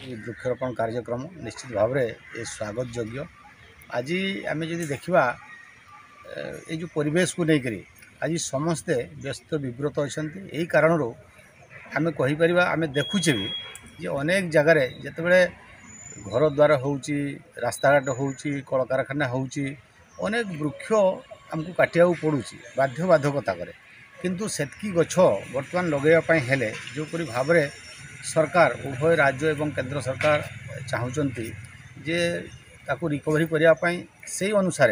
वृक्षरोपण कार्यक्रम निश्चित भाव में स्वागत योग्य। आज आम जदि देखा ये जो परिवेश को लेकर आज समस्ते व्यस्त विव्रत अच्छा यही कारण आम कहीपर आम देखुचे भी जे अनेक जगार जिते घर द्वार होची रास्ताघाट होची कल कारखाना होची अनेक वृक्ष आमको काटिया पड़ुची बाध्यबाधकता करे किंतु सेतकी गछ बर्तमान लगेवाई हेले जोपरी भाव में सरकार उभय राज्य एवं केंद्र सरकार चाहूँगी जे ताकू रिकवरी करने से अनुसार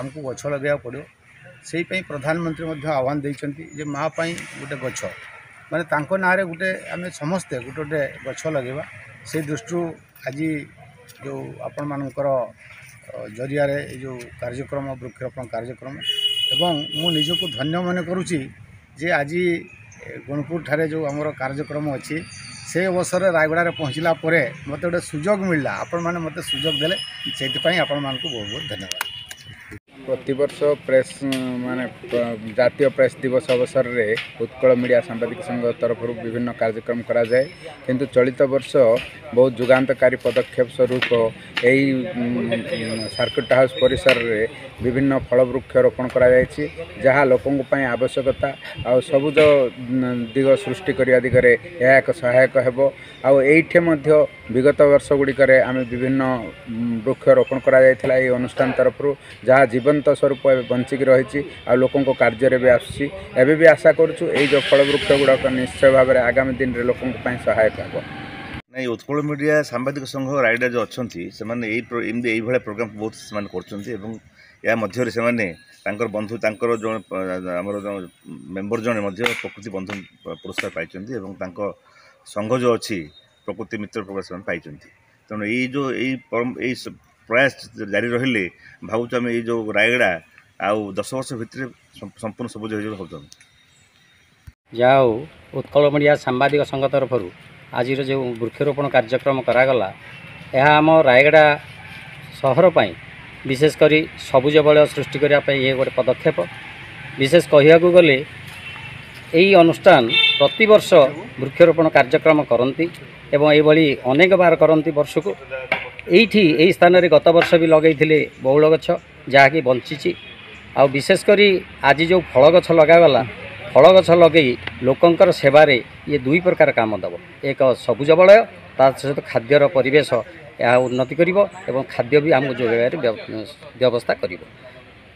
आमको गछ लगे पड़ो से प्रधानमंत्री आह्वान देते माँ गोटे गछ माने तांको नारे गोटे आम समस्ते गोटे गोटे गछ लगेवा से दृष्टि आज जो आपण मानकर जरिया जो कार्यक्रम वृक्षरोपण कार्यक्रम एवं मु निजको धन्य मन करुच्ची जे आज गुणपुर ठारे जो आमर कार्यक्रम अच्छी से अवसर रायगड़ा पहुँचला मत गोटे सुजोग मिलला आपण मैंने मत सुजोग देले से आपण मान को बहुत बहुत धन्यवाद। प्रतिवर्ष प्रेस माने जातीय प्रेस दिवस अवसर में उत्कल मीडिया सांबादिक संघ तरफ विभिन्न कार्यक्रम करा जाए किंतु चलित वर्ष बहुत जुगांतकारी पदक्षेप स्वरूप यही सर्किट हाउस परिसर में विभिन्न फल वृक्ष रोपण करा जायछि जहाँ लोकों आवश्यकता आ सबुज दिग सृष्टि करने दिगरे यह एक सहायक हेबो आ एइठे मध्य विगत वर्ष गुड़िकर आम विभिन्न वृक्ष रोपण करा जायथिला एई अनुष्ठान तरफ जहाँ जीवंत स्वरूप बंचिक रही आ लोकों कार्य भी आसुची एबे भी आशा करूँ ये जो फल वृक्ष गुड़ाक निश्चय भाव में आगामी दिन में लोकों सहायक हेबो। नहीं उत्कल मीडिया सांबादिक संघ रायगड़ा जो अच्छा से प्रोग्राम बहुत से या मध्य से बंधु जो आमर जो मेम्बर जड़े प्रकृति बंधु पुरस्कार पाई संघ जो अच्छी प्रकृति मित्र पुरस्कार पाई तेणु ये जो यही प्रयास जारी रही भावुँ आम ये जो रायगड़ा आउ 10 वर्ष भितर संपूर्ण सबुज हो जाओ उत्कल मीडिया सांबादिक संघ तरफ आज जो वृक्षरोपण कार्यक्रम करागला यह आम रायगड़ा सहर पर विशेषकर सबुज बलय सृष्टि करने ये गोटे पदक्षेप विशेष कहया गले यही अनुष्ठान प्रति वर्ष वृक्षरोपण कार्यक्रम करती एवं ये अनेक बार करती वर्ष को यही स्थान में गत वर्ष भी लगे बहुल गछ जहाँकि बंची आ विशेषकर आज जो फल गछ लगागला फल गछ लगे लोकंकर सेवारे ये दुई प्रकार काम दब एक सबुज बलय ता सहित खाद्यर परिवेश यह उन्नति करिवो एवं खाद्य भी आमको जोगाइबार व्यवस्था करिवो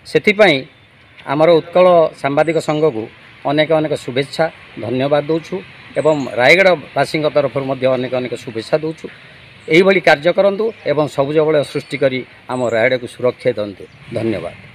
सेथिपई आमर उत्कल सांबादिक संघ को अनेक अनेक शुभेच्छा धन्यवाद दौछु एवं रायगड़ावासी तरफ अनेक अनेक शुभेच्छा दौछु यही कार्य करंतु एवं सबुज बलय सृष्टि करी आम रायगड़ा को सुरक्षा दिंतु। धन्यवाद।